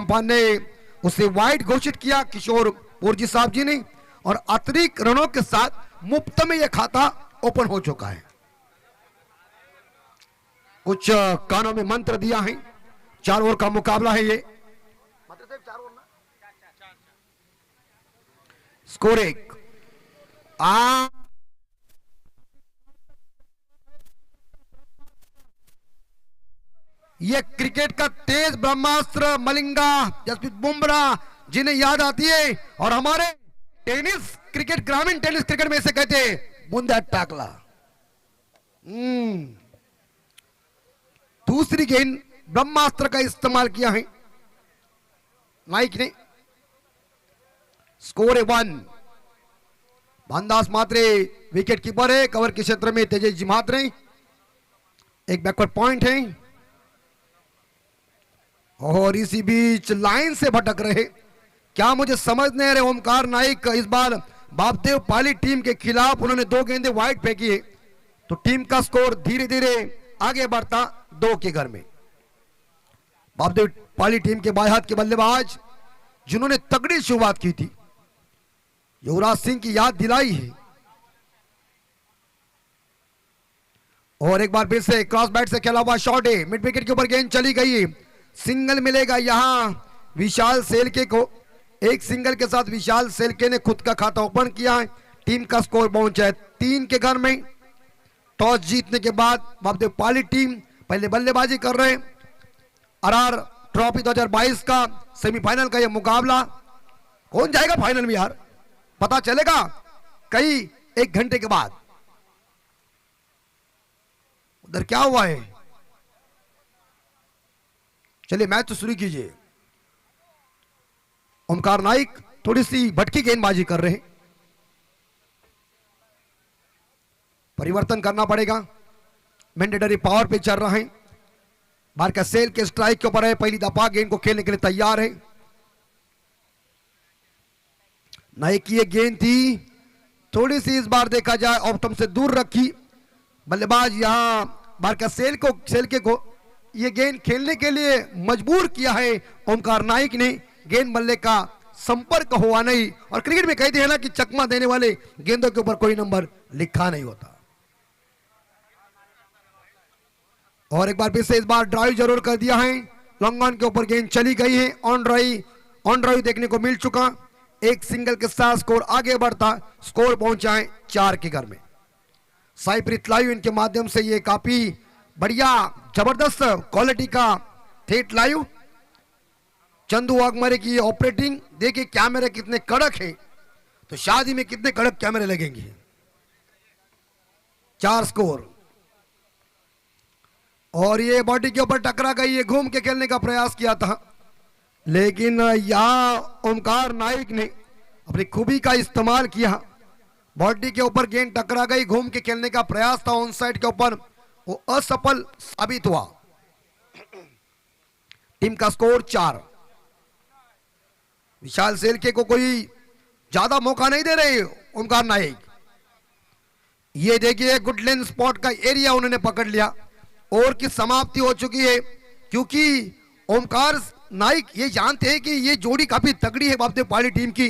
Umpire ने उसे wide घोषित KIA Kishore पोरजी साहब जी ने, और अतिरिक्त रनों के साथ मुफ्त में यह खाता ओपन हो चुका है। कुछ कानों में मंत्र दिया है। 4 ओवर का मुकाबला है ये। स्कोर 1। ये क्रिकेट का तेज ब्रह्मास्त्र मलिंगा जसप्रीत बुमराह जिन्हें याद आती है, और हमारे टेनिस क्रिकेट, ग्रामीण टेनिस क्रिकेट में इसे कहते हैं बूंदा टाकला। दूसरी गेंद ब्रह्मास्त्र का इस्तेमाल किया है नाइक ने। स्कोर 1। भानदास मात्रे विकेट कीपर है। कवर के क्षेत्र में तेजस जी मात्रे, एक बैकवर्ड पॉइंट है, और इसी बीच लाइन से भटक रहे। क्या मुझे समझ नहीं आ रहे, ओमकार नाइक इस बार बापदेव पाली टीम के खिलाफ उन्होंने 2 गेंदें वाइड फेंकी है, तो टीम का स्कोर धीरे धीरे आगे बढ़ता 2 के घर में। बापदेव पाली टीम के बाएं हाथ के बल्लेबाज जिन्होंने तगड़ी शुरुआत की थी, युवराज सिंह की याद दिलाई है। और एक बार फिर से क्रॉस बैट से खेला हुआ शॉट है, मिड विकेट के ऊपर गेंद चली गई है। सिंगल मिलेगा यहां विशाल सेलके को। एक सिंगल के साथ विशाल सेलके ने खुद का खाता ओपन किया है। टीम का स्कोर पहुंचा है 3 के घर में। टॉस जीतने के बाद बापदेव पाली टीम पहले बल्लेबाजी कर रहे हैं। आरआर ट्रॉफी 2022 का सेमीफाइनल का यह मुकाबला, कौन जाएगा फाइनल में यार, पता चलेगा कई 1 घंटे के बाद। उधर क्या हुआ है, चलिए मैच तो शुरू कीजिए। ओमकार नाइक थोड़ी सी भटकी गेंदबाजी कर रहे हैं, परिवर्तन करना पड़ेगा। मैंडेटरी पावर पे चल रहा है। बार का सेल के स्ट्राइक के ऊपर है, पहली दफा गेंद को खेलने के लिए तैयार है। नाइक की ये गेंद थी, थोड़ी सी इस बार देखा जाए ऑप्टम से दूर रखी। बल्लेबाज यहां बार का सेलके को ये गेंद खेलने के लिए मजबूर किया है ओमकार नाइक ने। गेंद बल्ले का संपर्क हुआ नहीं, और क्रिकेट में कहते हैं ना कि चकमा देने वाले गेंदों के ऊपर कोई नंबर लिखा नहीं होता। और एक बार फिर से इस बार ड्राइव जरूर कर दिया है। लॉन्ग ऑन के ऊपर गेंद चली गई है। ऑन ड्राइव देखने को मिल चुका। एक सिंगल के साथ स्कोर आगे बढ़ता, स्कोर पहुंचा है 4 के घर में। साइप्रित लाइव इनके माध्यम से ये काफी बढ़िया जबरदस्त क्वालिटी का थेट लाइव। चंदू वाघमारे की ऑपरेटिंग देखिए, कैमरे कितने कड़क है, तो शादी में कितने कड़क कैमरे लगेंगे। 4 स्कोर, और ये बॉडी के ऊपर टकरा गई। ये घूम के खेलने का प्रयास किया था, लेकिन यहां ओमकार नाइक ने अपनी खूबी का इस्तेमाल किया। बॉडी के ऊपर गेंद टकरा गई, घूम के खेलने का प्रयास था ऑन साइड के ऊपर, वो असफल साबित हुआ। टीम का स्कोर 4। विशाल सेलके को कोई ज्यादा मौका नहीं दे रहे ओमकार नाइक। ये देखिए गुड लेंथ स्पॉट का एरिया उन्होंने पकड़ लिया। ओवर की समाप्ति हो चुकी है, क्योंकि ओमकार नाइक ये जानते हैं कि ये जोड़ी काफी तगड़ी है बापदेव पाली टीम की,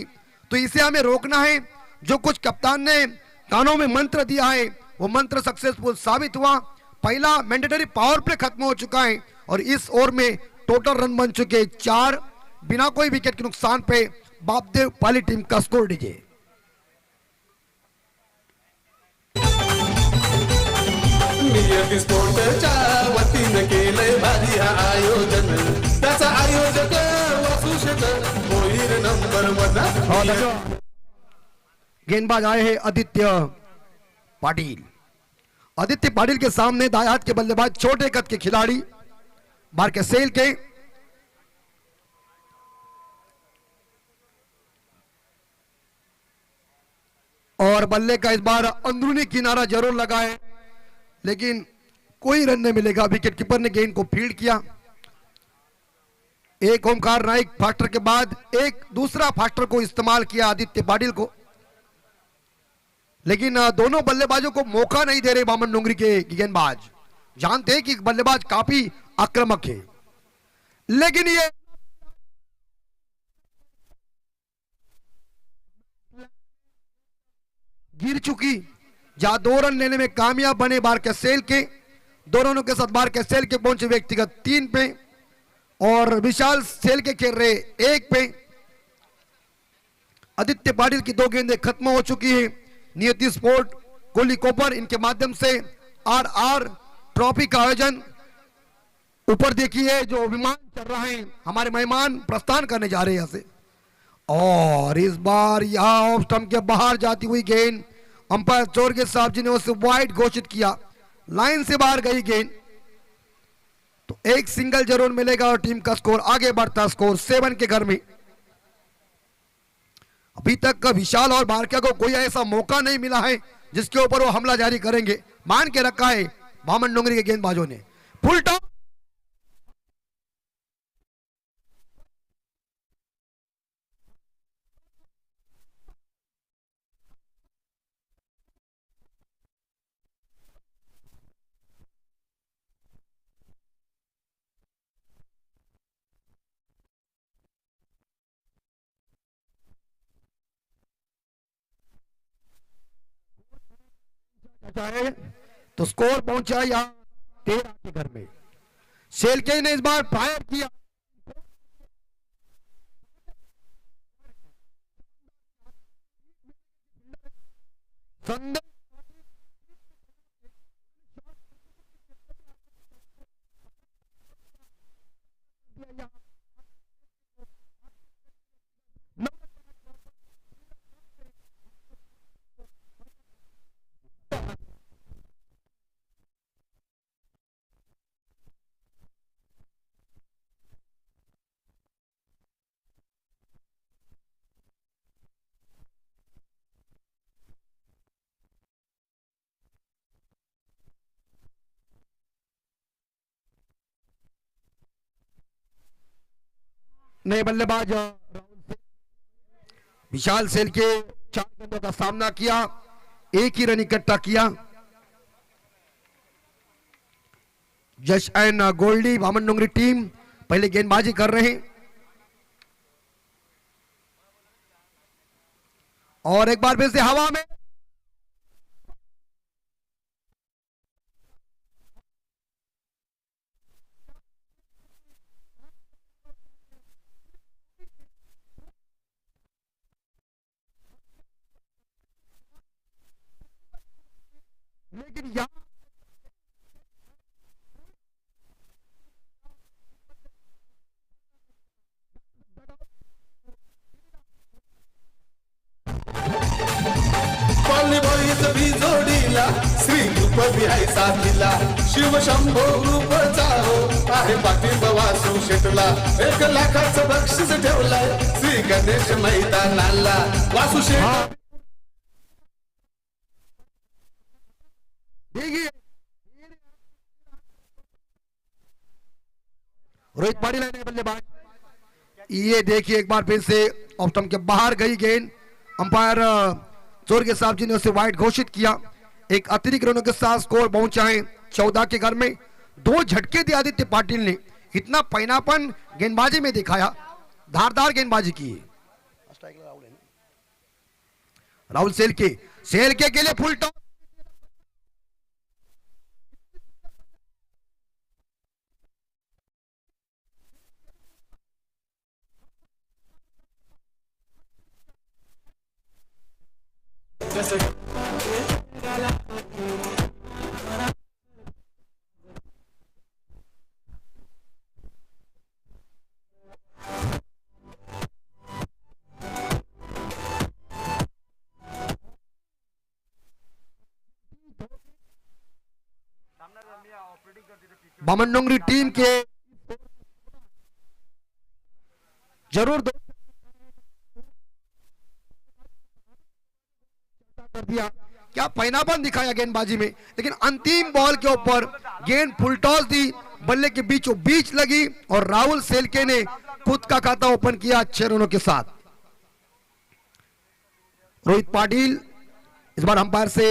तो इसे हमें रोकना है। जो कुछ कप्तान ने कानों में मंत्र दिया है वो मंत्र सक्सेसफुल साबित हुआ। पहला मैंडेटरी पावर प्ले खत्म हो चुका है, और इस ओवर में टोटल रन बन चुके 4। बिना कोई विकेट के नुकसान पे बापदेव पाली टीम का स्कोर दीजिए। स्पोर्टच्या वतीनं केलंय भारी आयोजन, त्याचा आयोजक वसुशेत होईल नंबर 1। गेंदबाज आए हैं आदित्य पाटिल। आदित्य पाटिल के सामने दाएं हाथ के बल्लेबाज छोटे कद के खिलाड़ी बार के सेल के। और बल्ले का इस बार अंदरूनी किनारा जरूर लगा है, लेकिन कोई रन नहीं मिलेगा। विकेट कीपर ने गेंद को फील्ड किया। एक ओमकार नाइक फास्टर के बाद एक दूसरा फास्टर को इस्तेमाल किया आदित्य पाटिल को, लेकिन दोनों बल्लेबाजों को मौका नहीं दे रहे बामन डोंगरी के गेंदबाज। जानते हैं कि बल्लेबाज काफी आक्रामक है, लेकिन ये गिर चुकी, जहां 2 रन लेने में कामयाब बने बार कैसेल के। 2 रनों के साथ बार कैसेल के पहुंचे व्यक्तिगत 3 पे और विशाल सेल के खेल रहे 1 पे। आदित्य पाटिल की 2 गेंदें खत्म हो चुकी है। नियति स्पोर्ट कोहली कोपर इनके माध्यम से आरआर ट्रॉफी का आयोजन। ऊपर देखिए जो विमान चल रहा है, हमारे मेहमान प्रस्थान करने जा रहे हैं यहां से। और इस बार यहां ऑफ स्टंप के बाहर जाती हुई गेंद अंपायर चोरगे साहब जी ने उसे वाइड घोषित किया। लाइन से बाहर गई गेंद तो एक सिंगल जरूर मिलेगा और टीम का स्कोर आगे बढ़ता, स्कोर 7 के घर में। अभी तक विशाल और भारकिया को कोई ऐसा मौका नहीं मिला है जिसके ऊपर वो हमला जारी करेंगे। मान के रखा है भामन डोंगरी के गेंदबाजों ने। फुल टॉप है तो स्कोर पहुंचा यहां 13 के घर में। शेलके ने इस बार फायर किया, संदेश नए बल्लेबाज विशाल सेल के 4 गेंदों का सामना किया, 1 ही रन इकट्ठा किया। जश एंड गोल्डी भामन डोंगरी टीम पहले गेंदबाजी कर रहे हैं और एक बार फिर से हवा में लेकिन यहां भी जोडीला श्री ग्रुप आहे साथीला, शिव शंभो ग्रुपचा हो आहे पाठिंबा वासू शेटला। 1 लाखाचं बक्षीस ठेवलाय श्री गणेश मैदानाला वासू शेट। रोहित पाटिल ने बल्लेबाज, ये देखिए एक बार फिर से ऑफ स्टंप के बाहर गई गेंद। अंपायर चोरगे साहब जी ने उसे वाइड घोषित किया। एक अतिरिक्त रनों के साथ स्कोर पहुंचा है 14 के घर में। 2 झटके दिए आदित्य पाटिल ने, इतना पैनापन गेंदबाजी में दिखाया, धारदार गेंदबाजी की। राहुल सेल के लिए फुल टॉप भामन डोंगरी टीम के जरूर कर दिया, क्या पैनापन दिखाया गेंदबाजी में। लेकिन अंतिम बॉल के ऊपर गेंद फुल टॉस दी, बल्ले के बीचों बीच लगी और राहुल सेलके ने खुद का खाता ओपन किया 6 रनों के साथ। रोहित पाटिल इस बार अंपायर से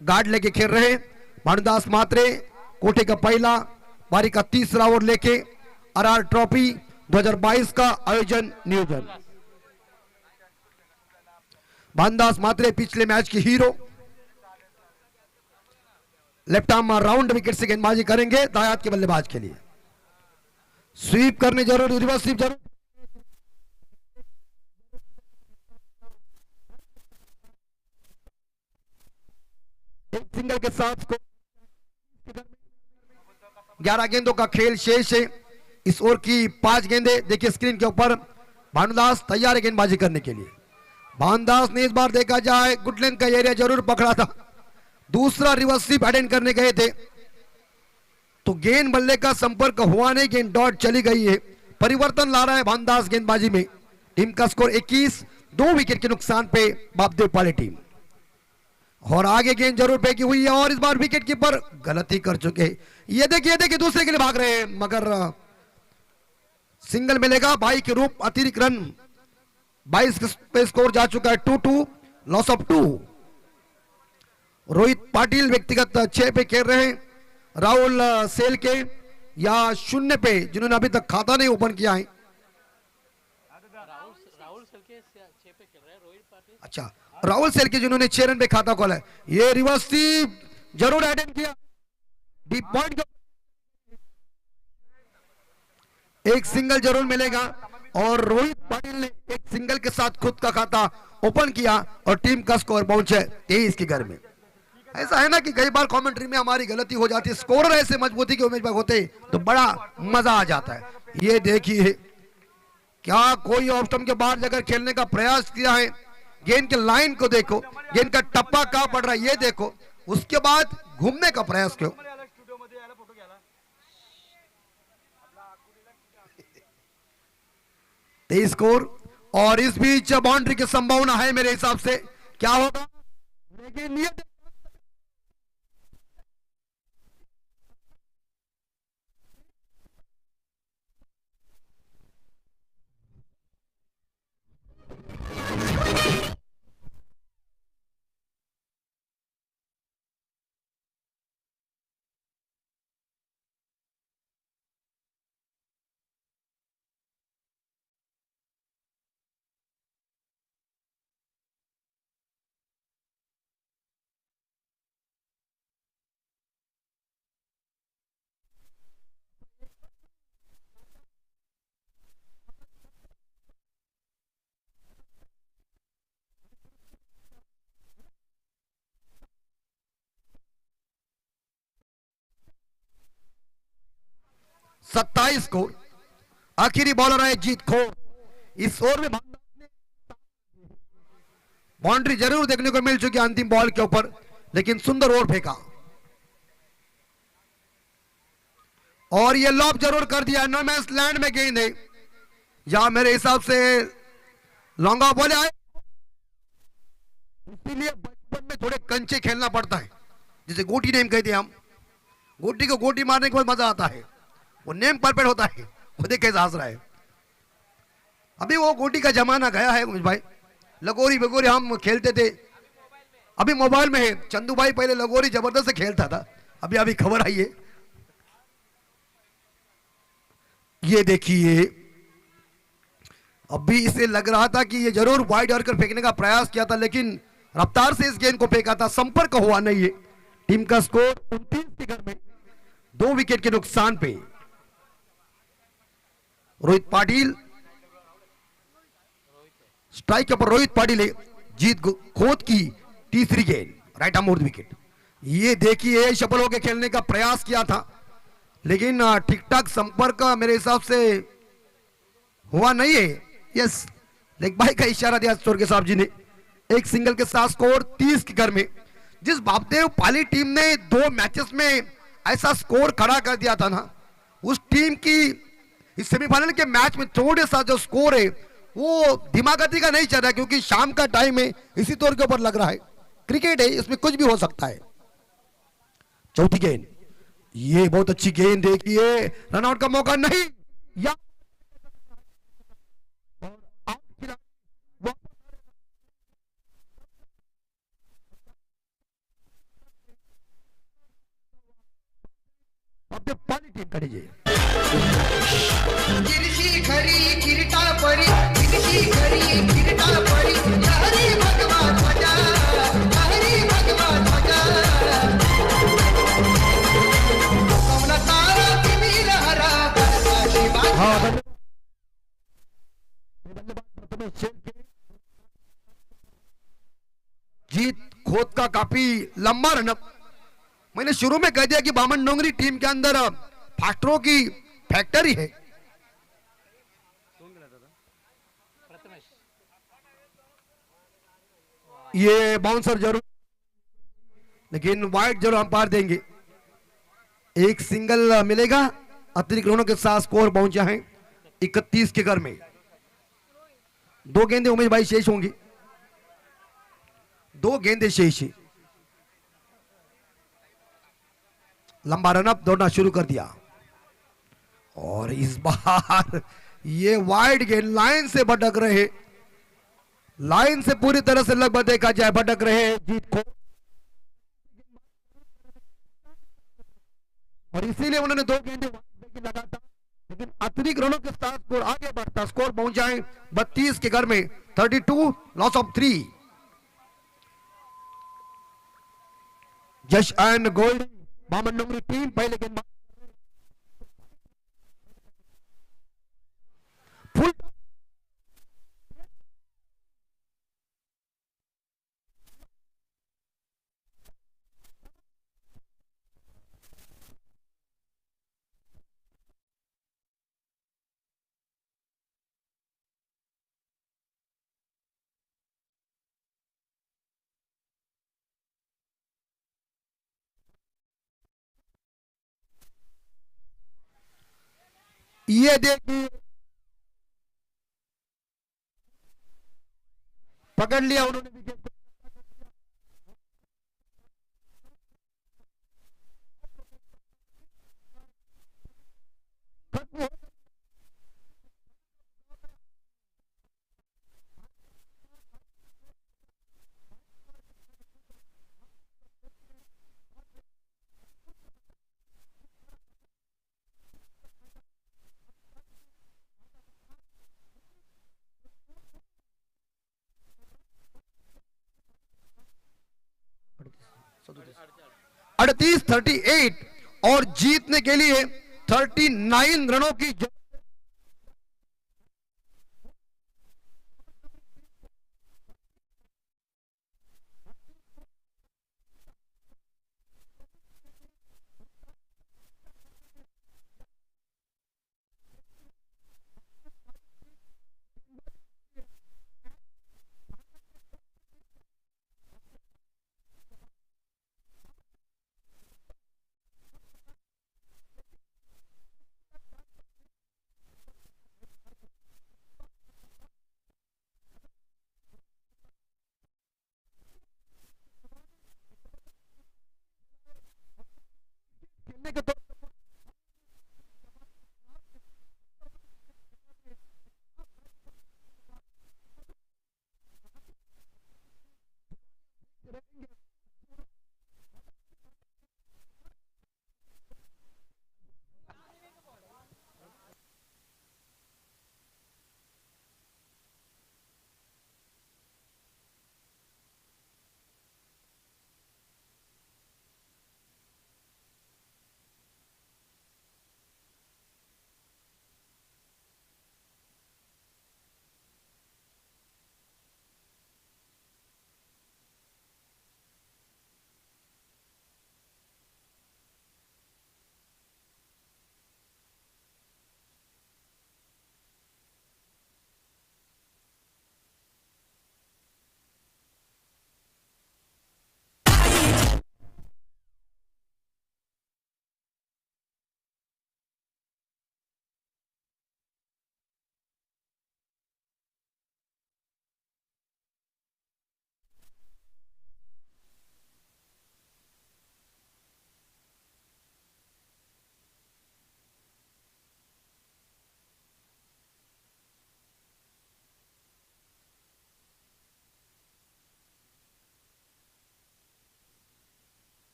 गार्ड लेके खेल रहे हैं। भानुदास मात्रे कोटे का पहला, पारी का 3रा ओवर लेके आरआर ट्रॉफी 2022 का आयोजन नियोजन। भानदास मात्रे पिछले मैच की hero left arm round wicket से गेंदबाजी करेंगे दायात के बल्लेबाज के लिए। स्वीप करने जरूर, रिवर्स स्वीप जरूर। एक सिंगल के साथ 11 गेंदों का खेल शेष है। इस ओवर की 5 गेंदें देखिए स्क्रीन के ऊपर। भानुदास तैयार है गेंदबाजी करने के लिए। भानुदास ने इस बार देखा जाए गुड लेंथ का एरिया जरूर पकड़ा था, दूसरा रिवर्स स्वीप अटेंड करने गए थे तो गेंद बल्ले का संपर्क हुआ नहीं, गेंद डॉट चली गई है। परिवर्तन ला रहा है भानुदास गेंदबाजी में। टीम का स्कोर 21, 2 विकेट के नुकसान पे बापदेव पाली टीम। और आगे गेंद जरूर फेंकी हुई है और इस बार विकेट कीपर गलती कर चुके हैं। ये देखिए दूसरे के लिए भाग रहे हैं मगर सिंगल मिलेगा। 22 के रूप अतिरिक्त रन 22 पे स्कोर जा चुका है 2-2, लॉस ऑफ 2। रोहित पाटिल व्यक्तिगत 6 पे खेल रहे हैं, राहुल सेल के या 0 पे जिन्होंने अभी तक खाता नहीं ओपन किया है। अच्छा, राहुल सेल के जिन्होंने 6 रन पे खाता खोला है। ये रिवर्स स्वीप जरूर अटेंड किया, डीप पॉइंट एक सिंगल जरूर मिलेगा और रोहित पाटिल ने एक सिंगल के साथ खुद का खाता ओपन किया और टीम का स्कोर पहुंचे 23 के घर में। ऐसा है ना कि कई बार कमेंट्री में हमारी गलती हो जाती है, स्कोरर ऐसे मजबूती के उम्मीदवार होते तो बड़ा मजा आ जाता है। ये देखिए क्या कोई ऑफ स्टंप के बाहर जाकर खेलने का प्रयास किया है। गेंद के लाइन को देखो, गेंद का टप्पा कहां पड़ रहा है ये देखो, उसके बाद घूमने का प्रयास क्यों। तेईस स्कोर और इस बीच बाउंड्री की संभावना है मेरे हिसाब से। क्या होगा लेकिन ये 27 स्कोर। आखिरी बॉलर है जीत खो। इस ओवर में बाउंड्री जरूर देखने को मिल चुकी अंतिम बॉल के ऊपर, लेकिन सुंदर ओवर फेंका और ये लॉब जरूर कर दिया। नो मैच लैंड में गेंद है या मेरे हिसाब से लॉन्गा बॉल आए, इसीलिए बचपन में थोड़े कंचे खेलना पड़ता है। जैसे गोटी नेम कहते हैं हम, गोटी को गोटी मारने के बाद मजा आता है, वो नेम परफेक्ट होता है। वो देख कैसे हंस रहा है। अभी वो गोटी का जमाना गया है भाई, लगोरी बगोरी हम खेलते थे, अभी मोबाइल में है। चंदू भाई पहले लगोरी जबरदस्त से खेलता था, अभी अभी खबर आई है। ये देखिए अभी इसे लग रहा था कि ये जरूर वाइड ऑर्कर फेंकने का प्रयास किया था, लेकिन रफ्तार से इस गेंद को फेंका था, संपर्क हुआ नहीं है। टीम का स्कोर 29 के घर में 2 विकेट के नुकसान पे। रोहित पाटिल स्ट्राइक के ऊपर, रोहित पाटिल है जीत खोद की तीसरी गेंद, राइट आर्म विकेट। ये देखिए सफल होकर खेलने का प्रयास किया था, लेकिन ठीक ठाक संपर्क मेरे हिसाब से हुआ नहीं है। यस, लेग बाई का इशारा दिया स्वर्गीय साहब जी ने। एक सिंगल के साथ स्कोर 30 के घर में। जिस बापदेव पाली टीम ने 2 मैचेस में ऐसा स्कोर खड़ा कर दिया था ना, उस टीम की इस सेमीफाइनल के मैच में थोड़े सा जो स्कोर है वो दिमागती का नहीं चल रहा है, क्योंकि शाम का टाइम है, इसी तौर के ऊपर लग रहा है। क्रिकेट है, इसमें कुछ भी हो सकता है। चौथी गेंद, ये बहुत अच्छी गेंद देखिए, रनआउट का मौका नहीं या पानी टीम का लीजिए। गिरशी खरी किरटा परी, गिरशी खरी किरटा परी, हरी भगवान तो जीत खोद का काफी लंबा रनअप। मैंने शुरू में कह दिया कि बामन डोंगरी टीम के अंदर फास्टरों की फैक्ट्री है। ये बाउंसर जरूर, लेकिन वाइड जरूर अंपायर देंगे। एक सिंगल मिलेगा। अतिरिक्त रनों के साथ स्कोर पहुंचा है 31 के घर में। 2 गेंदे उमेश भाई शेष होंगी, 2 गेंदे शेष है। लंबा रनअप दौड़ना शुरू कर दिया और इस बार ये वाइड गेंद लाइन से भटक रहे, लाइन से पूरी तरह से लगभग देखा जाए भटक रहे जीत को, और इसीलिए उन्होंने 2 गेंदे लगा था। लेकिन अतिरिक्त रनों के साथ स्कोर आगे बढ़ता, स्कोर पहुंचा है 32 के घर में। 32 लॉस ऑफ 3। जश एंड गोल्ड बामन डोंगरी टीम पहले गेंद फुल ये देखिए पकड़ लिया उन्होंने विकेट को। अड़तीस 38 और जीतने के लिए 39 रनों की खेलने के तो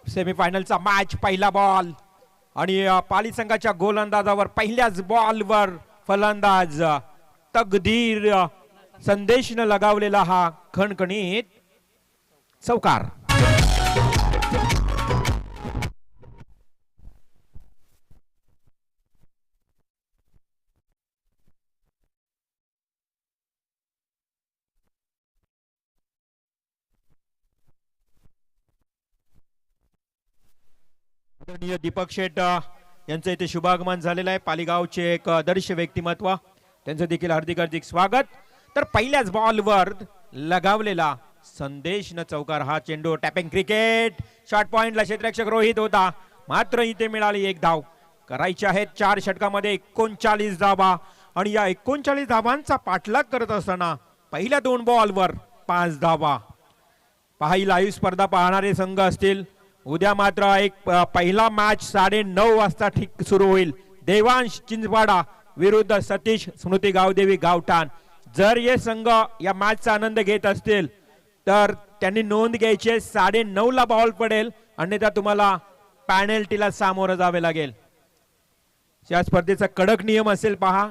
सेमीफायनलचा मॅच पहिला बॉल आणि पाली संघाच्या गोलंदाजावर पहिल्याच बॉलवर फलंदाज तकदीर संदेशनं लगावलेला हा खणखणीत चौकार. आदरणीय दीपक शेट यांचं इथे शुभागमन झालेलं आहे. पालीगावचे एक आदर्श व्यक्तिमत्व, त्यांचं देखील हार्दिक हार्दिक स्वागत. तर पहिल्याच बॉलवर लगावलेला संदेशनं चौकार. हा चेंडू टॅपिंग क्रिकेट शॉर्ट पॉइंटला क्षेत्ररक्षक रोहित होता, मात्र इथे मिळाली एक धाव. करायचे आहेत 4 षटकामध्ये 39 धावा आणि या 39 धावांचा पाठलाग करत असताना पहिल्या 2 बॉलवर 5 धावा. पहा ही लाईव्ह स्पर्धा पाहणारे संघ असतील. उद्या मात्र एक पहिला मॅच 9:30 वाजता ठीक सुरू होईल. देवांश चिंचवाडा विरुद्ध सतीश स्मृती गावदेवी गावठाण. जर हे संघ या मॅचचा आनंद घेत असतील तर त्यांनी नोंद घ्यायची. 9:30 ला बॉल पडेल, अन्यथा तुम्हाला पॅनल्टीला सामोरं जावे लागेल. या स्पर्धेचा कडक नियम असेल. पहा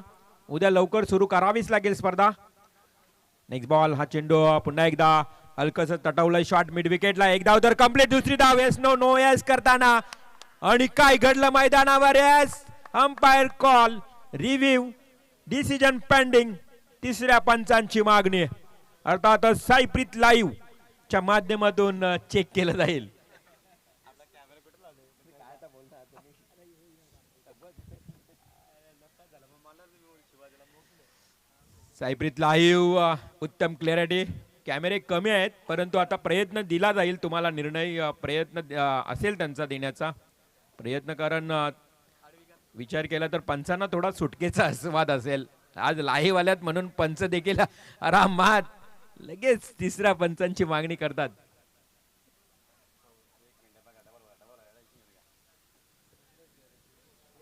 उद्या लवकर सुरू करावीच लागेल स्पर्धा. Next ball. हा चेंडू पुन्हा एकदा हलकस तटवलंय शॉट मिड विकेटला. एक धाव तर कंप्लीट. दुसरी धाव. येस नो नो येस करताना आणि काय घडलं मैदानावर. Yes umpire call review decision pending. तिसऱ्या पंचांची मागणी अर्थातच साईप्रीत लाईव्ह च्या माध्यमातून चेक केलं जाईल. साईप्रीत लाईव्ह उत्तम क्लॅरिटी. कॅमेरे कमी आहेत परंतु आता प्रयत्न दिला जाईल तुम्हाला. निर्णय प्रयत्न असेल त्यांचा देण्याचा प्रयत्न. कारण विचार केला तर पंचांना थोडा सुटकेचा आस्वाद असेल आज लाईव्ह आल्यात म्हणून पंच देखील आरामात लगेच तिसऱ्या पंचांची मागणी करतात.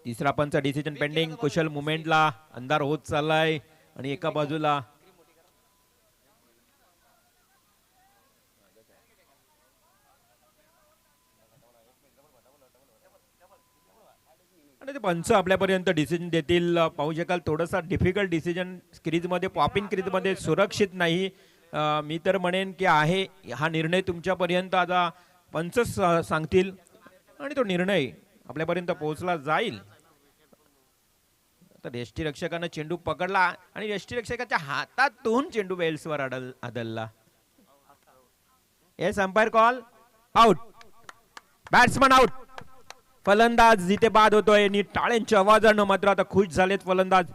तिसरा पंच डिसिजन पेंडिंग. कुशल मुवमेंटला अंधार होत चाललाय आणि एका बाजूला आणि ते पंच आपल्यापर्यंत डिसिजन देतील. पाहू शकाल थोडासा डिफिकल्ट डिसिजन क्रीज मध्ये, पॉपिंग क्रीज मध्ये सुरक्षित नाही. मी तर म्हणेन की आहे हा निर्णय तुमच्यापर्यंत आता पंच सांगतील आणि तो निर्णय आपल्यापर्यंत पोहोचला जाईल. तर यष्टीरक्षकानं चेंडू पकडला आणि यष्टीरक्षकाच्या हातातून चेंडू वेल्सवर आदळला. Yes umpire call out. Batsman out. फलंदाज जिथे बाद होतोय नीट टाळ्यांच्या आवाजानं मात्र आता खुश झालेत फलंदाज.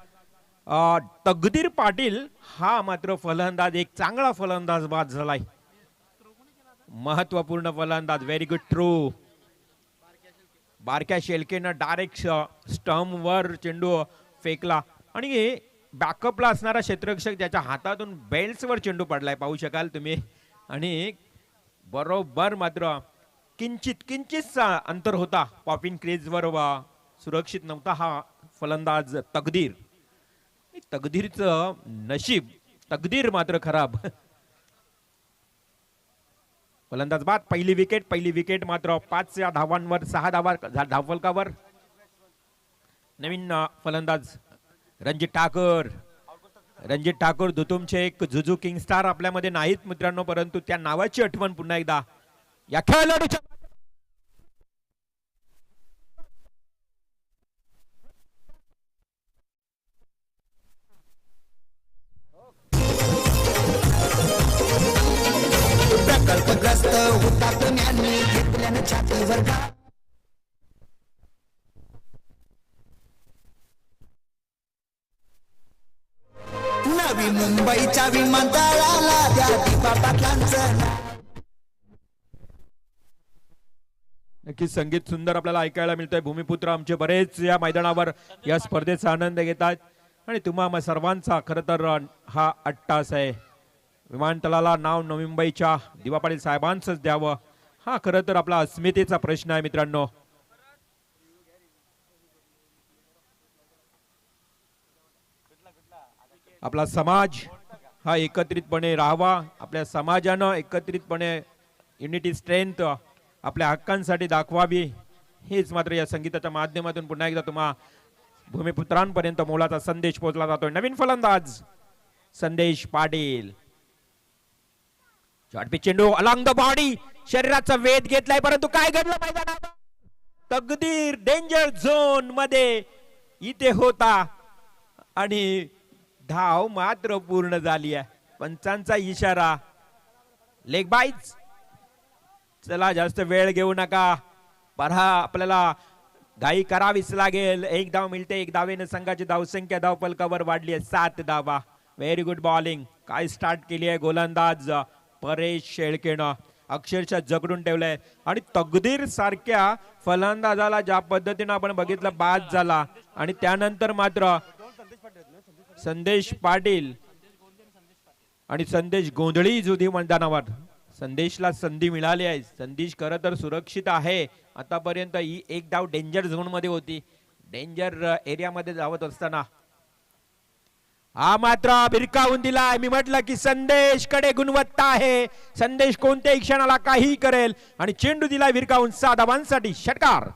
तकदीर पाटील हा मात्र फलंदाज एक चांगला फलंदाज बाद झालाय. महत्वपूर्ण फलंदाज. Very good throw. बारक्या शेलकेनं डायरेक्ट स्टंप वर चेंडू फेकला आणि बॅकअपला असणारा क्षेत्ररक्षक ज्याच्या हातातून बेल्ट्सवर चेंडू पडलाय पाहू शकाल तुम्ही. आणि बरोबर मात्र किंचित अंतर होता पॉपिंग क्रीजवर. सुरक्षित नव्हता हा फलंदाज तकदीर. तकदीरचं नशीब. तकदीर मात्र खराब. फलंदाज बाद. पहिली विकेट मात्र 5 धावांवर 6 धावा धावफलकावर. नवीन फलंदाज रणजित ठाकूर दुतुमचे एक जुजू किंग स्टार आपल्यामध्ये नाहीत मित्रांनो, परंतु त्या नावाची आठवण पुन्हा एकदा या खेळाडूच्या. प्रकल्पग्रस्त हुतात्म्यांनी घेतल्यानं छातीवर का. नवी मुंबईच्या विमानतळाला द्या दीपा पाटलांचं. नक्कीच संगीत सुंदर आपल्याला ऐकायला मिळतंय. भूमिपुत्र आमचे बरेच या मैदानावर या स्पर्धेचा आनंद घेतात आणि तुम्हा सर्वांचा खरं तर हा अट्टास आहे. विमानतळाला नाव नवी मुंबईच्या दिवा पाटील साहेबांचंच द्यावं हा खरं तर आपला अस्मितेचा प्रश्न आहे मित्रांनो. आपला समाज हा एकत्रितपणे राहावा. आपल्या समाजानं एकत्रितपणे युनिटी स्ट्रेंथ आपल्या हक्कांसाठी दाखवावी. हेच मात्र या संगीताच्या माध्यमातून पुन्हा एकदा तुम्हा भूमिपुत्रांपर्यंत मोलाचा संदेश पोहोचला जातोय. नवीन फलंदाज संदेश पाटील. शॉर्ट पिच चेंडू अलॉंग द बॉडी, शरीराचा वेध घेतलाय, परंतु काय घडलं मैदानावर? तकदीर डेंजर झोन मध्ये इथे होता आणि धाव मात्र पूर्ण झाली आहे. पंचांचा इशारा, लेग बाईज. चला जास्त वेळ घेऊ नका, पहा आपल्याला घाई करावीच लागेल. एक धाव मिळते, एक धावेने संघाची धावसंख्या धावफलकावर वाढली आहे 7 धावा. व्हेरी गुड बॉलिंग, काय स्टार्ट केली आहे गोलंदाज परेश शेळकेनं, अक्षरशः जगडून ठेवलंय. आणि तकदीर सारख्या फलंदाजाला ज्या पद्धतीने आपण बघितलं बाद झाला आणि त्यानंतर मात्र संदेश पाटील आणि संदेश गोंधळी जुदी मैदानावर. संदेशला संधी मिळाली आहे, संदेश खरं तर सुरक्षित आहे आतापर्यंत. ही एक धाव डेंजर झोन मध्ये होती, डेंजर एरियामध्ये धावत असताना हा मात्र भिरकावून दिला. मी म्हटलं की संदेश कडे गुणवत्ता आहे, संदेश कोणत्याही क्षणाला काही करेल आणि चेंडू दिला भिरकावून 6 धावांसाठी. षटकार.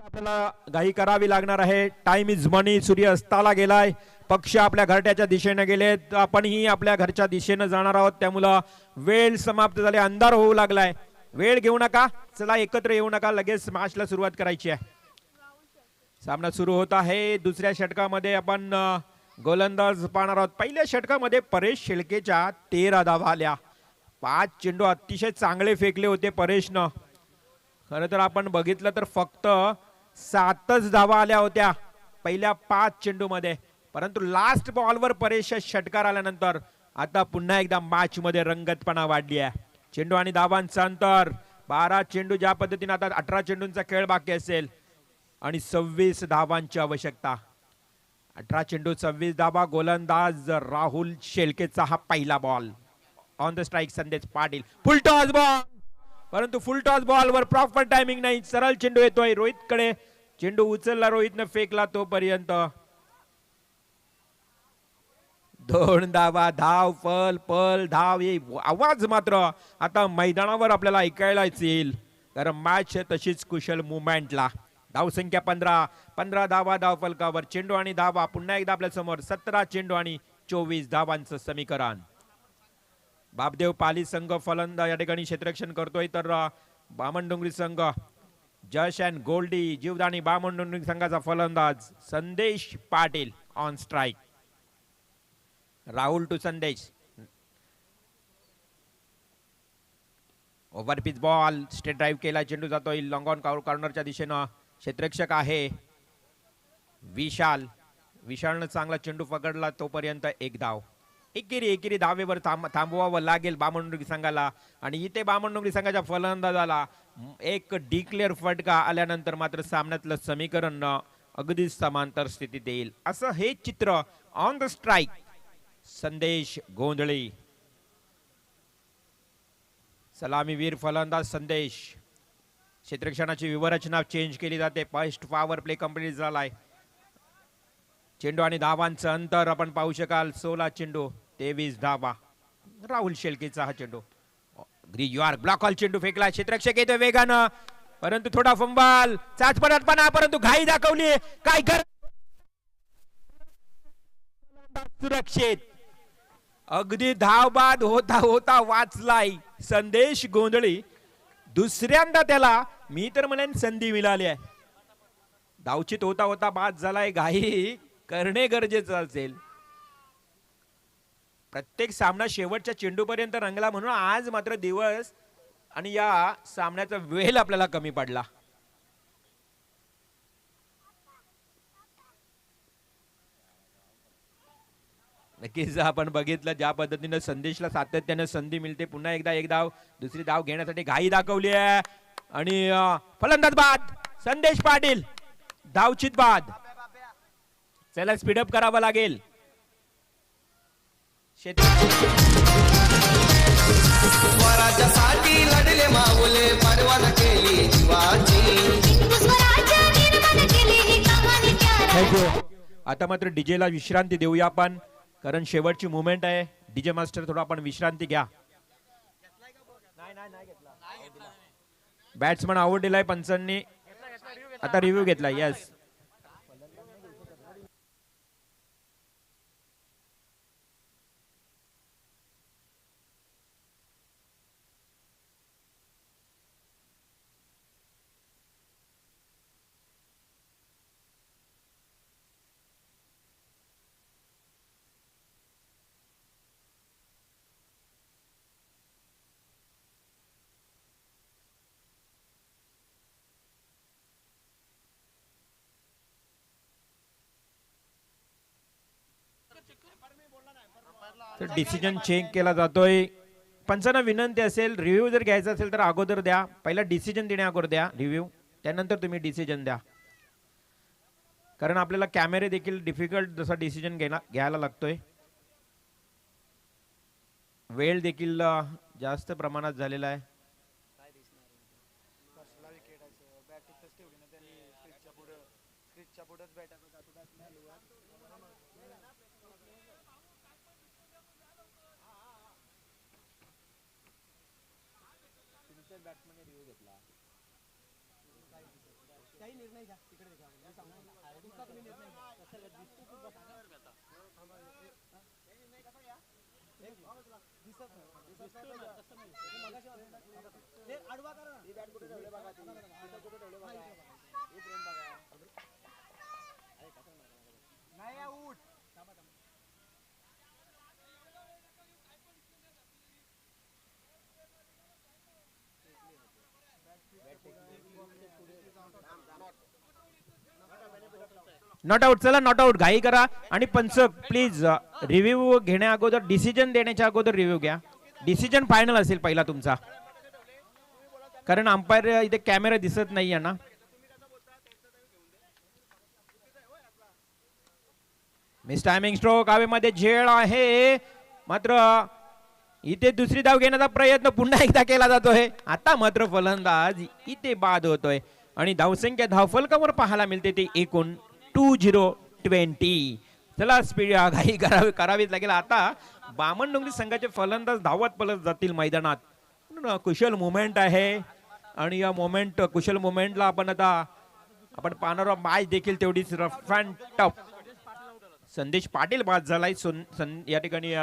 आपल्याला घाई करावी लागणार आहे. टाइम इज मनी. सूर्य अस्ताला गेलाय, पक्ष आपल्या घरट्याच्या दिशेने गेलेत, आपणही आपल्या घरच्या दिशेने जाणार आहोत. त्यामुळं वेळ समाप्त झाली, अंधार होऊ लागलाय. वेळ घेऊ नका, चला एकत्र येऊ नका, लगेच मॅचला सुरुवात करायची आहे. सामना सुरू होत आहे. दुसऱ्या षटकामध्ये आपण गोलंदाज पाहणार आहोत. पहिल्या षटकामध्ये परेश शेळकेच्या 13 धावा आल्या. 5 चेंडू अतिशय चांगले फेकले होते परेशनं. खरं तर आपण बघितलं तर फक्त 7च धावा आल्या होत्या पहिल्या 5 चेंडू मध्ये. परंतु लास्ट बॉलवर परेश षटकार आल्यानंतर आता पुन्हा एकदा मॅच मध्ये रंगतपणा वाढली आहे. चेंडू आणि धावांचं अंतर 12 चेंडू, ज्या पद्धतीने आता 18 चेंडूंचा खेळ बाकी असेल आणि 26 धावांची आवश्यकता. 18 चेंडू 26 धावा. गोलंदाज राहुल शेळकेचा हा पहिला बॉल. ऑन द स्ट्राइक संदेश पाटील. फुल टॉस बॉल, परंतु फुल टॉस बॉलवर प्रॉपर टायमिंग नाही. सरळ चेंडू येतोय रोहित कडे. चेंडू उचलला, रोहितने फेकला तोपर्यंत 2 धावा. धाव पल पल धाव, हे आवाज मात्र आता मैदानावर आपल्याला ऐकायलाच येईल, कारण मॅच तशीच कुशल मुवमेंटला. धावसंख्या 15 धावा धाव फलकावर. चेंडू आणि धावा पुन्हा एकदा आपल्या समोर 17 चेंडू आणि 24 धावांचं समीकरण. बापदेव पाली संघ फलंदाज या ठिकाणी क्षेत्ररक्षण करतोय, तर बामणडोंगरी संघ जश अँड गोल्डी जीवदानी बामणडोंगरी संघाचा फलंदाज Sandesh Patil on strike. Rahul to Sandesh. Overpitch ball, straight drive केला, चेंडू जातोय लॉंग ऑन कॉर्नरच्या दिशेनं. क्षेत्ररक्षक आहे विशाल. विशालनं चांगला चेंडू पकडला तोपर्यंत 1 धाव. एकेरी धावेवर थांबवावं लागेल बामणडोंगरी संघाला. आणि इथे बामणडोंगरी संघाच्या फलंदाजाला एक डिक्लेअर फटका आल्यानंतर मात्र सामन्यातलं समीकरण अगदी समांतर स्थितीत येईल, असं हे चित्र. ऑन द स्ट्राइक संदेश गोंधळी. सलामीवीर फलंदाज संदेश. क्षेत्ररक्षणाची विवरचना चेंज केली जाते. फर्स्ट पॉवर प्ले कंप्लीट झालाय. चेंडू आणि धावांचं अंतर आपण पाहू शकाल. 16 चेंडू 23 धावा. राहुल शेळकेचा हा चेंडू. ग्रीजॉर्क ब्लॉक हॉल चेंडू फेकला. क्षेत्ररक्षक येतोय वेगानं, परंतु थोडा फंबाल, चाचपणाटपणा, परंतु घाई दाखवली. काय कर सुरक्षित. अगदी धावबाद होता होता वाचलाय संदेश गोंधळी. दुसऱ्यांदा त्याला मी तर म्हणेन संधी मिळाली आहे. धावचित होता होता बाद झालाय. घाई करणे गरजेचं असेल. प्रत्येक सामना शेवटच्या चेंडूपर्यंत रंगला, म्हणून आज मात्र दिवस आणि या सामन्याचा वेळ आपल्याला कमी पडला. नक्कीच आपण बघितलं ज्या पद्धतीने संदेशला सातत्याने संधी मिळते. पुन्हा एकदा 1 धाव, दुसरी धाव घेण्यासाठी घाई दाखवली आहे आणि फलंदाज बाद. संदेश पाटील धावचित बाद. चला स्पीडअप करावं लागेल. स्वराज्यासाठी लढले माऊले, परवान केली जीवाची. थँक्यू. आता मात्र डीजेला विश्रांती देऊया आपण. कारण शेवटची मुवमेंट आहे. डीजे मास्टर थोडा आपण विश्रांती घ्या. बॅट्समन आउट दिलाय पंचांनी. आता रिव्ह्यू घेतला. यस, तर डिसिजन चेंज केला जातोय. पंचांना विनंती असेल, रिव्ह्यू जर घ्यायचा असेल तर अगोदर द्या. पहिला डिसिजन देण्या अगोदर द्या रिव्ह्यू, त्यानंतर तुम्ही डिसिजन द्या. कारण आपल्याला कॅमेरे देखील डिफिकल्ट जसा डिसिजन घ्यायला लागतोय. वेळ देखील जास्त प्रमाणात झालेला आहे. Not out. चला नॉट आउट. घाई करा आणि पंच प्लीज रिव्ह्यू घेण्या अगोदर, डिसिजन देण्याच्या अगोदर रिव्ह्यू घ्या. डिसिजन फायनल असेल पहिला तुमचा, कारण अंपायर इथे कॅमेरा दिसत नाहीये ना. मिस टायमिंग स्ट्रोक हवेमध्ये झेल आहे, मात्र इथे दुसरी धाव घेण्याचा प्रयत्न पुन्हा एकदा केला जातोय. आता मात्र फलंदाज इथे बाद होतोय आणि धावसंख्या धावफलकावर पाहायला मिळते ती एकूण 2020. चला स्पीड घाई करावीच लागेल. आता बामण डोंगरी संघाचे फलंदाज धावत पलत जातील मैदानात. कुशल मुवमेंट आहे आणि या कुशल मुवमेंटला आपण पाहणार मॅच देखील तेवढीच रफ अँड टफ. संदेश पाटील बाद झालाय. या ठिकाणी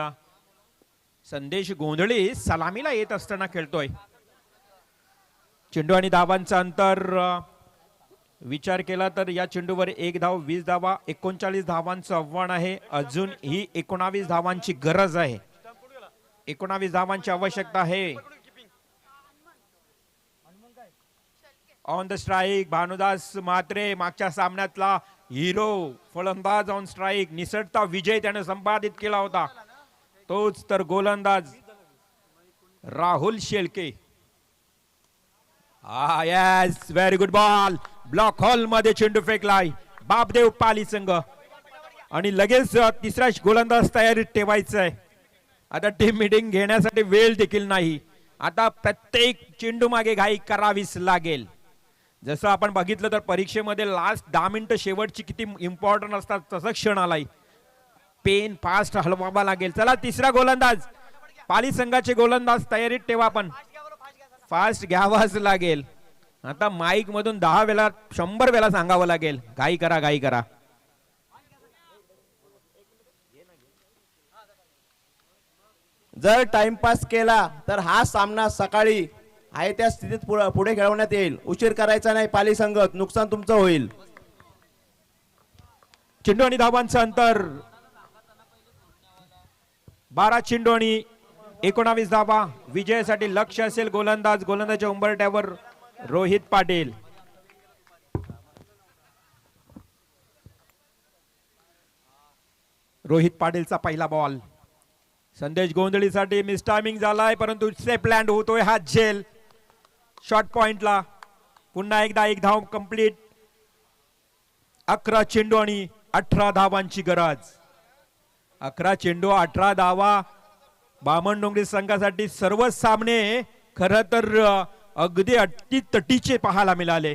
संदेश गोंधळी सलामीला येत असताना खेळतोय. चेंडू आणि धावांचा अंतर विचार केला तर या चेंडूवर 1 धाव 20 धावा, 39 धावांचं आव्हान आहे. अजून ही 19 धावांची गरज आहे. 19 धावांची आवश्यकता आहे. On the strike Bhanudas Mhatre, मागच्या सामन्यातला हिरो फलंदाज ऑन स्ट्राईक. निसटता विजय त्याने संपादित केला होता. तोच तर गोलंदाज Rahul Shelke. Yes, very good ball. Block hall मध्ये चेंडू फेकलाय बापदेव पाली संघ आणि लगेच तिसरा गोलंदाज तयारीत ठेवायचा आहे. आता टीम मीटिंग घेण्यासाठी वेळ देखील नाही. आता प्रत्येक चेंडू मागे घाई करावीच लागेल. जसं आपण बघितलं तर परीक्षेमध्ये लास्ट 10 मिनिटं शेवटची किती इम्पॉर्टंट असतात, तसं क्षण आलाय. पेन फास्ट हलवावा लागेल. चला तिसरा गोलंदाज, पाली संघाचे गोलंदाज तयारीत ठेवा. आपण फास्ट घ्यावाच लागेल. आता माईक मधून 10 वेळा 100 वेळा सांगावं लागेल, घाई करा घाई करा. जर टाइमपास केला तर हा सामना सकाळी आहे त्या स्थितीत पुढे खेळवण्यात येईल. उशीर करायचा नाही पाली संघ, नुकसान तुमचं होईल. चेंडू आणि धावांचं अंतर 12 चेंडू आणि 19 धावा. विजयासाठी लक्ष असेल गोलंदाजाच्या उंबरठ्यावर रोहित पाटील. रोहित पाटीलचा पहिला बॉल. संदेश गोंधळीसाठी मिस टायमिंग झालाय, परंतु सेफ लँड होतोय हा झेल शॉर्ट पॉइंटला. पुन्हा एकदा 1 धाव कंप्लीट. 11 चेंडू आणि 18 धावांची गरज. 11 चेंडू 18 धावा. बामण डोंगरी संघासाठी सर्व सामने खरं तर अगदी अटीतटीचे पाहायला मिळाले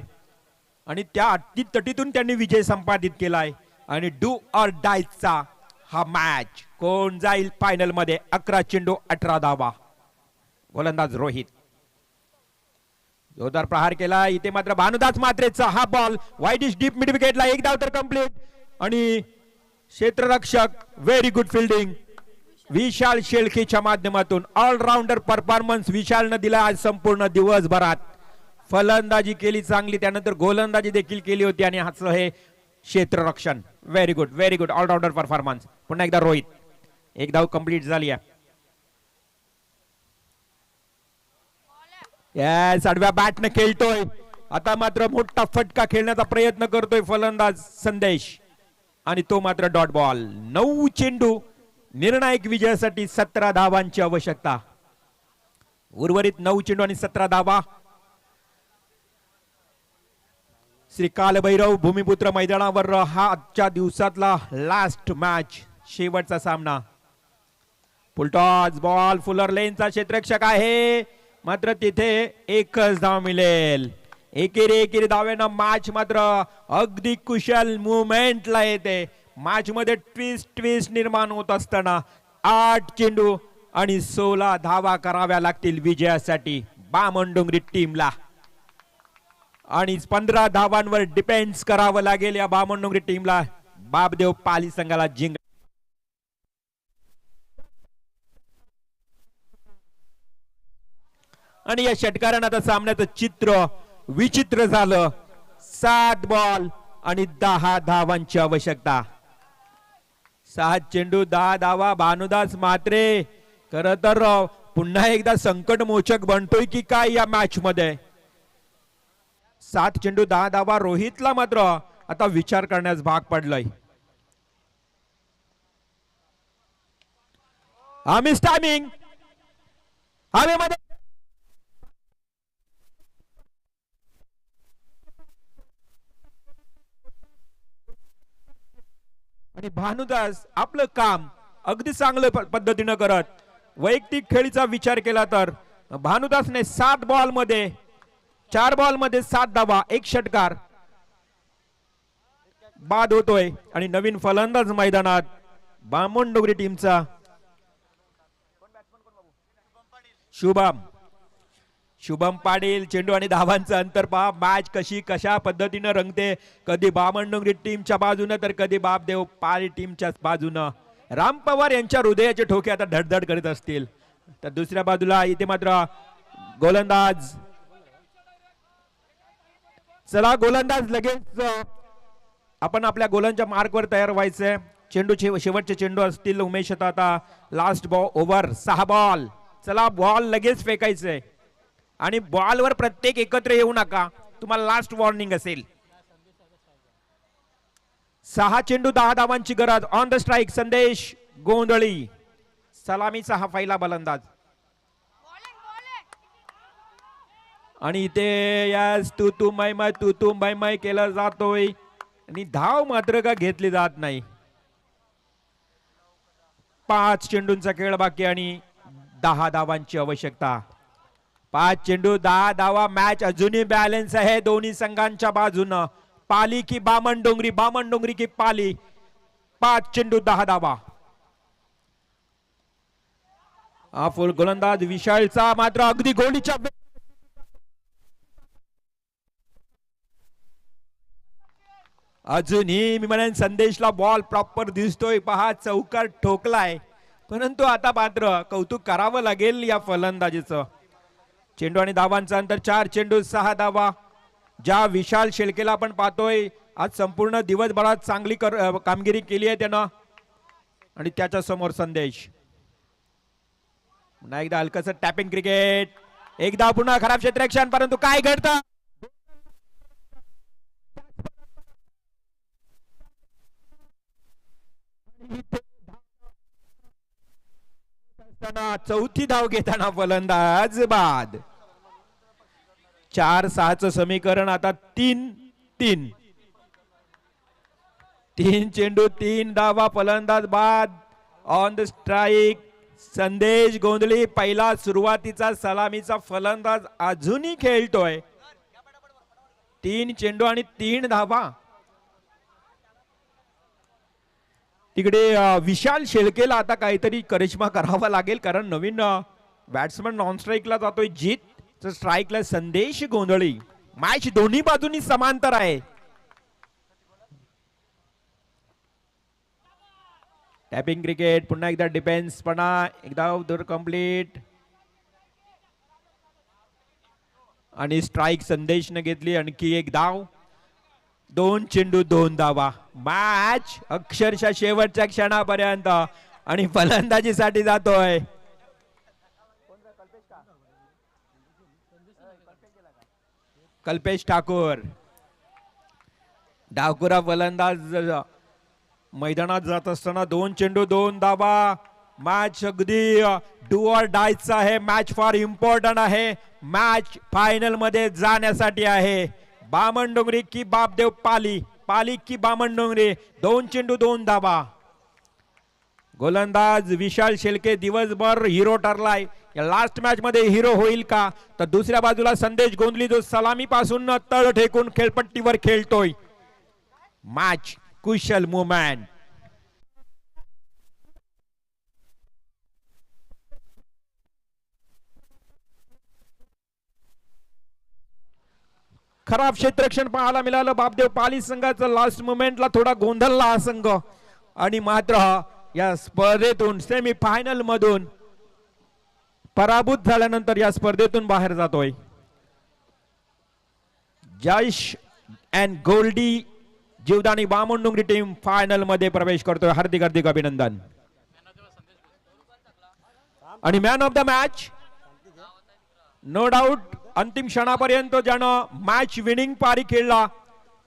आणि त्या अटीतटीतून त्यांनी विजय संपादित केलाय आणि डू ऑर डायचा हा मॅच. कोण जाईल फायनल मध्ये? 11 चेंडू 18 धावा. गोलंदाज रोहित जोरदार प्रहार केला. इथे मात्र भानुदास मात्रेचा हा बॉल वाईडिश डीप मिड विकेटला. एक धाव तर कंप्लीट. आणि क्षेत्ररक्षक व्हेरी गुड फिल्डिंग विशाल शेळकेच्या माध्यमातून. ऑलराऊंडर परफॉर्मन्स विशालनं दिला आज संपूर्ण दिवसभरात. फलंदाजी केली चांगली, त्यानंतर गोलंदाजी देखील केली होती आणि हाच हे क्षेत्ररक्षण. Very good allrounder performance. पुन्हा एकदा रोहित. एक धाव कंप्लीट झाली आहे. येस, आडव्या बॅटने खेळतोय. आता मात्र मोठा फटका खेळण्याचा प्रयत्न करतोय फलंदाज संदेश आणि तो मात्र डॉट बॉल. 9 चेंडू निर्णायक विजयासाठी 17 धावांची आवश्यकता. उर्वरित 9 चेंडू आणि 17 धावा. श्री कालभैरव भूमिपुत्र मैदानावर हा आजच्या दिवसातला लास्ट मॅच, शेवटचा सामना. फुलटॉस बॉल फुलर लेनचा क्षेत्ररक्षक आहे, मात्र तिथे एकच धाव मिळेल. एकेरी धावेनं मॅच मात्र अगदी कुशल मुवमेंटला येते. मॅच मध्ये ट्विस्ट निर्माण होत असताना 8 चेंडू आणि 16 धावा कराव्या लागतील विजयासाठी बामणडोंगरी टीमला. आणि 15 धावांवर डिपेंड्स करावं लागेल या बामणडोंगरी टीमला बापदेव पाली संघाला जिंक. आणि या षटकारानं आता सामन्याचं चित्र विचित्र झालं. 7 बॉल आणि 10 धावांची आवश्यकता. 7 चेंडू 10 धावा. भानुदास मात्रे खर तर पुन्हा एकदा संकट मोचक बनतोय की काय या मॅच मध्ये. 7 चेंडू 10 धावा. रोहितला मात्र आता विचार करण्यास भाग पडलाय. मिस टायमिंग हवेमध्ये. आणि भानुदास आपलं काम अगदी चांगलं पद्धतीनं करत. वैयक्तिक खेळीचा विचार केला तर भानुदासने 7 बॉल मध्ये 4 बॉल मध्ये 7 धावा, 1 षटकार बाद होतोय. आणि नवीन फलंदाज मैदानात बामणडोंगरी टीमचा शुभम पाटील. चेंडू आणि धावांचं अंतर पहा. मॅच कशा पद्धतीनं रंगते. कधी बामणडोंगरी टीमच्या बाजूनं तर कधी बापदेव पाली टीमच्या बाजूनं. राम पवार यांच्या हृदयाचे ठोके आता धडधड करीत असतील. तर दुसऱ्या बाजूला इथे मात्र गोलंदाज. चला गोलंदाज लगेच आपण आपल्या गोलांच्या मार्कवर तयार व्हायचंय. चेंडू शेवटचे चेंडू असतील उमेश. आता लास्ट बॉल ओव्हर 6 बॉल. चला बॉल लगेच फेकायचंय आणि बॉलवर प्रत्येक एकत्र येऊ नका, तुम्हाला लास्ट वॉर्निंग असेल. 6 चेंडू 10 धावांची गरज. ऑन द स्ट्राईक संदेश गोंधळी. सलामीचा हा पहिला फलंदाज. आणि इथे यास तू मै केला जातोय आणि धाव मात्र का घेतली जात नाही. 5 चेंडूंचा खेळ बाकी आणि 10 धावांची आवश्यकता. 5 चेंडू 10 धावा. मॅच अजूनही बॅलन्स आहे दोन्ही संघांच्या बाजूनं. पाली की बामणडोंगरी की पाली. 5 चेंडू 10 धावा. हा फुल गोलंदाज विशालचा मात्र अगदी गोलीच्या अजूनही मी म्हणेन संदेशला बॉल प्रॉपर दिसतोय. पहा चौकार ठोकलाय, परंतु आता मात्र कौतुक करावं लागेल या फलंदाजीचं. चेंडू आणि धावांचं अंतर 4 चेंडू 6 धावा. ज्या विशाल शेळकेला आपण पाहतोय आज संपूर्ण दिवसभरात चांगली कामगिरी केली आहे त्यानं. आणि त्याच्या समोर संदेश. पुन्हा एकदा हलकस टॅपिंग क्रिकेट. एकदा पुन्हा खराब क्षेत्ररक्षण, परंतु काय घडतं चौथी धाव घेताना फलंदाज बाद. 4-6चं समीकरण आता 3-3. 3 चेंडू 3 धावा. फलंदाज बाद. ऑन द स्ट्राईक संदेश गोंधळी. पहिला सुरुवातीचा सलामीचा फलंदाज अजूनही खेळतोय. 3 चेंडू आणि 3 धावा. तिकडे विशाल शेळकेला आता काहीतरी करिश्मा करावा लागेल, कारण नवीन बॅट्समन नॉन स्ट्राईकला जातोय जीत, स्ट्राईकला संदेश गोंधळी. मॅच दोन्ही बाजूनी समांतर आहे. टॅपिंग क्रिकेट, पुन्हा एकदा डिफेन्स, पुन्हा एकदा दूर कंप्लीट आणि स्ट्राईक संदेशने घेतली. आणखी एक धाव, 2 चेंडू 2 धावा. मॅच अक्षरशः शेवटच्या क्षणापर्यंत आणि फलंदाजीसाठी जातोय. कल्पेश ठाकूर, डावखुरा फलंदाज मैदानात जात असताना 2 चेंडू 2 धावा. मॅच अगदी डू ऑर डायचा आहे. मॅच फार इम्पॉर्टंट आहे. मॅच फायनल मध्ये जाण्यासाठी आहे. बामणडोंगरी की बापदेव पाली, पाली की बामणडोंगरी, 2 चेंडू 2 धावा. गोलंदाज विशाल शेळके दिवसभर हिरो ठरलाय. या लास्ट मॅच मध्ये हिरो होईल का? तर दुसऱ्या बाजूला संदेश गोंधळी जो सलामी पासून तळ ठेकून खेळपट्टीवर खेळतोय. मॅच कुशल मुवमेंट. खराब क्षेत्ररक्षण पाहायला मिळालं बापदेव पाली संघाचं. लास्ट मोमेंटला थोडा गोंधळला हा संघ आणि मात्र या स्पर्धेतून सेमी फायनल मधून पराभूत झाल्यानंतर या स्पर्धेतून बाहेर जातोय. Jayesh and Goldy Jivdani Bamandongri team final मध्ये प्रवेश करतोय. हार्दिक हार्दिक अभिनंदन. आणि man of the match no doubt अंतिम क्षणापर्यंत ज्यानं मॅच विनिंग पारी खेळला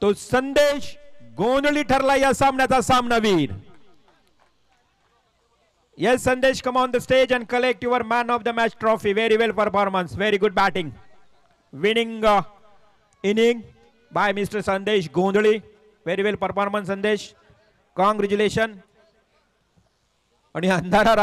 तो संदेश गोंधळी ठरला या सामन्याचा सामनावीर. Yes, Sandesh, come on the stage and collect your man of the match trophy. Very well performance, very good batting. Winning inning by Mr. Sandesh Gondhali. Very well performance, Sandesh. Congratulations. आणि अंधारा